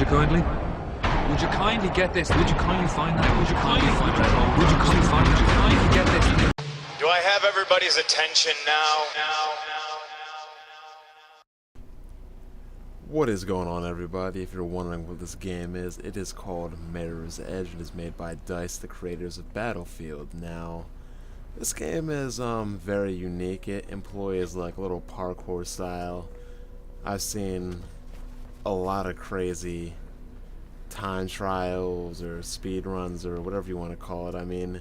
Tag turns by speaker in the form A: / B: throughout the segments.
A: you kindly? Would you kindly get this? Would you kindly find that? Would you kindly find that? Would you kindly find? Would you kindly get this?
B: Do I have everybody's attention now?
C: What is going on, everybody? If you're wondering what this game is, it is called Mirror's Edge and is made by DICE, the creators of Battlefield. Now, this game is very unique. It employs like a little parkour style. I've seen a lot of crazy time trials or speed runs or whatever you want to call it. I mean,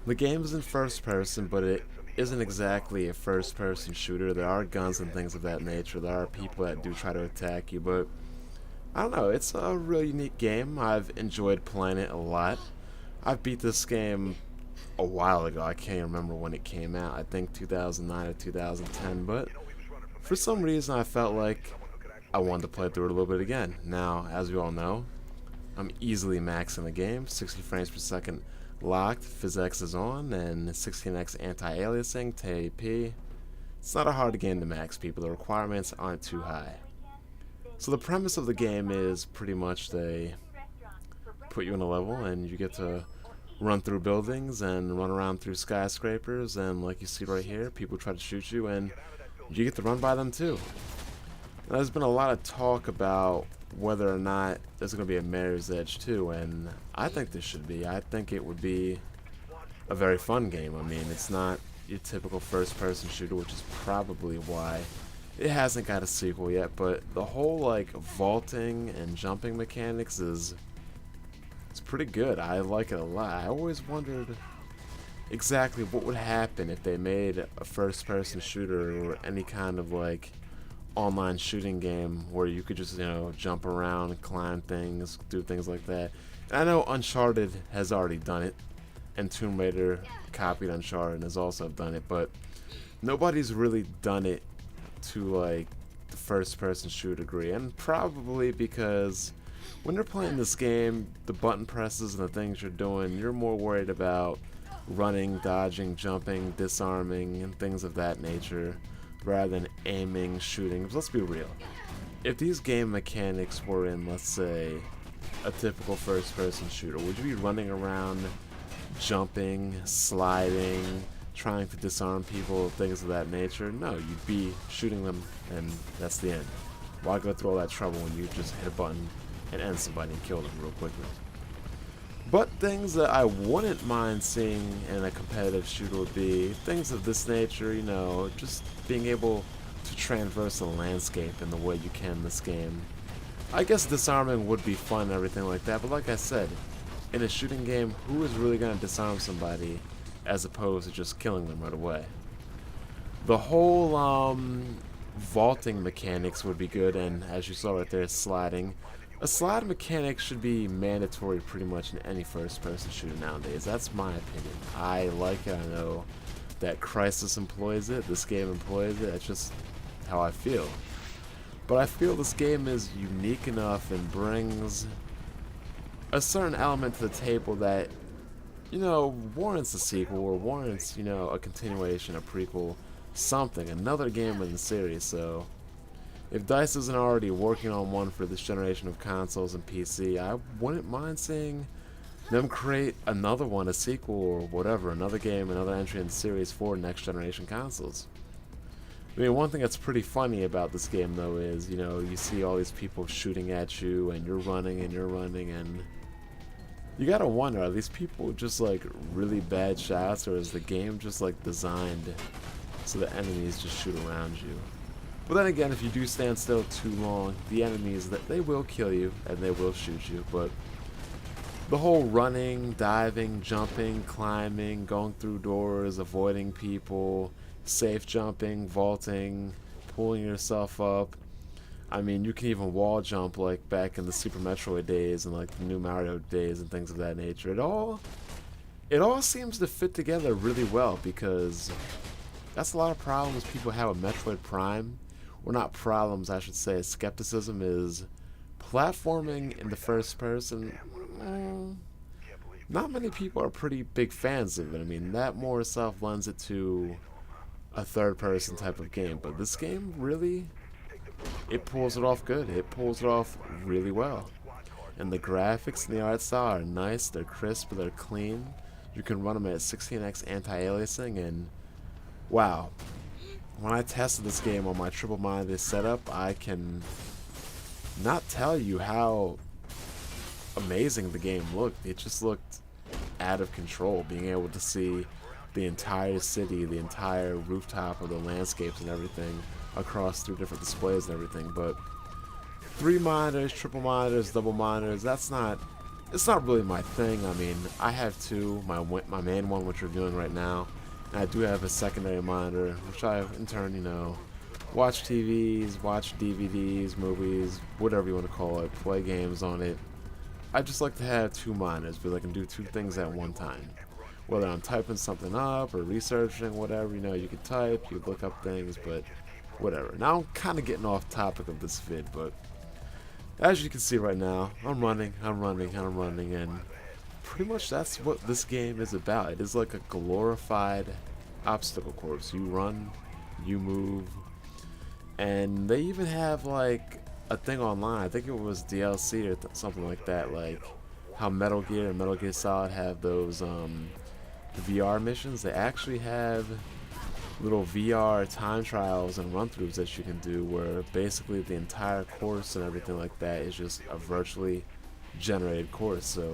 C: the game is in first person, but it isn't exactly a first person shooter. There are guns and things of that nature. There are people that do try to attack you, but I don't know, it's a really unique game. I've enjoyed playing it a lot. I beat this game a while ago. I can't remember when it came out. I think 2009 or 2010, but for some reason I felt like I wanted to play through it a little bit again. Now, as you all know, I'm easily maxing the game, 60 frames per second locked, PhysX is on, and 16x anti-aliasing, 1080p. It's not a hard game to max, people. The requirements aren't too high. So the premise of the game is pretty much they put you in a level and you get to run through buildings and run around through skyscrapers, and like you see right here, people try to shoot you and you get to run by them too. Now, there's been a lot of talk about whether or not there's going to be a Mirror's Edge 2, and I think there should be. I think it would be a very fun game. I mean, it's not your typical first-person shooter, which is probably why it hasn't got a sequel yet, but the whole, like, vaulting and jumping mechanics it's pretty good. I like it a lot. I always wondered exactly what would happen if they made a first-person shooter or any kind of, like, online shooting game where you could just, you know, jump around, climb things, do things like that. And I know Uncharted has already done it, and Tomb Raider copied Uncharted and has also done it, but nobody's really done it to like the first person shooter degree, and probably because when you're playing this game, the button presses and the things you're doing, you're more worried about running, dodging, jumping, disarming, and things of that nature, rather than aiming, shooting. Let's be real. If these game mechanics were in, let's say, a typical first-person shooter, would you be running around, jumping, sliding, trying to disarm people, things of that nature? No, you'd be shooting them, and that's the end. Why go through all that trouble when you just hit a button and end somebody and kill them real quickly? But things that I wouldn't mind seeing in a competitive shooter would be things of this nature, you know, just being able to traverse the landscape in the way you can in this game. I guess disarming would be fun and everything like that, but like I said, in a shooting game, who is really going to disarm somebody as opposed to just killing them right away? The whole vaulting mechanics would be good, and as you saw right there, sliding. A slide mechanic should be mandatory pretty much in any first-person shooter nowadays. That's my opinion. I like it. I know that Crysis employs it. This game employs it. That's just how I feel. But I feel this game is unique enough and brings a certain element to the table that, you know, warrants a sequel or warrants, you know, a continuation, a prequel, something, another game in the series. So if DICE isn't already working on one for this generation of consoles and PC, I wouldn't mind seeing them create another one, a sequel or whatever, another game, another entry in the series for next generation consoles. I mean, one thing that's pretty funny about this game, though, is, you know, you see all these people shooting at you, and you're running, and you gotta wonder, are these people just, like, really bad shots, or is the game just, like, designed so the enemies just shoot around you? But then again, if you do stand still too long, the enemies, they will kill you, and they will shoot you. But the whole running, diving, jumping, climbing, going through doors, avoiding people, safe jumping, vaulting, pulling yourself up. I mean, you can even wall jump like back in the Super Metroid days and like the new Mario days and things of that nature. It all seems to fit together really well, because that's a lot of problems people have with Metroid Prime. Well, not problems, I should say. Skepticism is platforming in the first person. Not many people are pretty big fans of it. I mean, that more self lends it to a third person type of game. But this game really, it pulls it off good. It pulls it off really well. And the graphics and the art style are nice, they're crisp, they're clean. You can run them at 16x anti-aliasing, and wow. When I tested this game on my triple-minded setup, I can not tell you how amazing the game looked. It just looked out of control, being able to see the entire city, the entire rooftop of the landscapes and everything across through different displays and everything. But 3 monitors, triple monitors, double monitors, it's not really my thing. I mean, I have 2, my main one which we're viewing right now, and I do have a secondary monitor which I in turn, you know, watch TVs, watch DVDs, movies, whatever you want to call it, play games on it. I just like to have 2 monitors because I can do 2 things at one time. Whether I'm typing something up or researching, whatever, you know, you could type, you could look up things, but whatever. Now I'm kind of getting off topic of this vid, but as you can see right now, I'm running, and pretty much that's what this game is about. It is like a glorified obstacle course. You run, you move, and they even have like a thing online. I think it was DLC or something like that, like how Metal Gear and Metal Gear Solid have those VR missions. They actually have little VR time trials and run-throughs that you can do where basically the entire course and everything like that is just a virtually generated course. So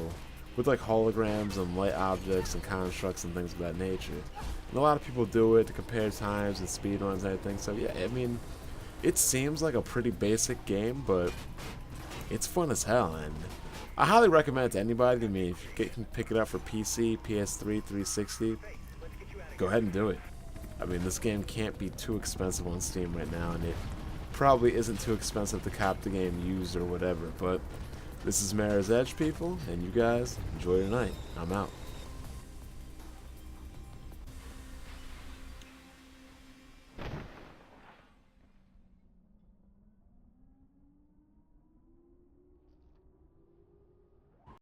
C: with like holograms and light objects and constructs and things of that nature. And a lot of people do it to compare times and speed runs and everything. So yeah, I mean, it seems like a pretty basic game, but it's fun as hell, and I highly recommend it to anybody. I mean, if you can pick it up for PC, PS3, 360, go ahead and do it. I mean, this game can't be too expensive on Steam right now, and it probably isn't too expensive to cop the game used or whatever. But this is Mirror's Edge, people, and you guys enjoy your night. I'm out.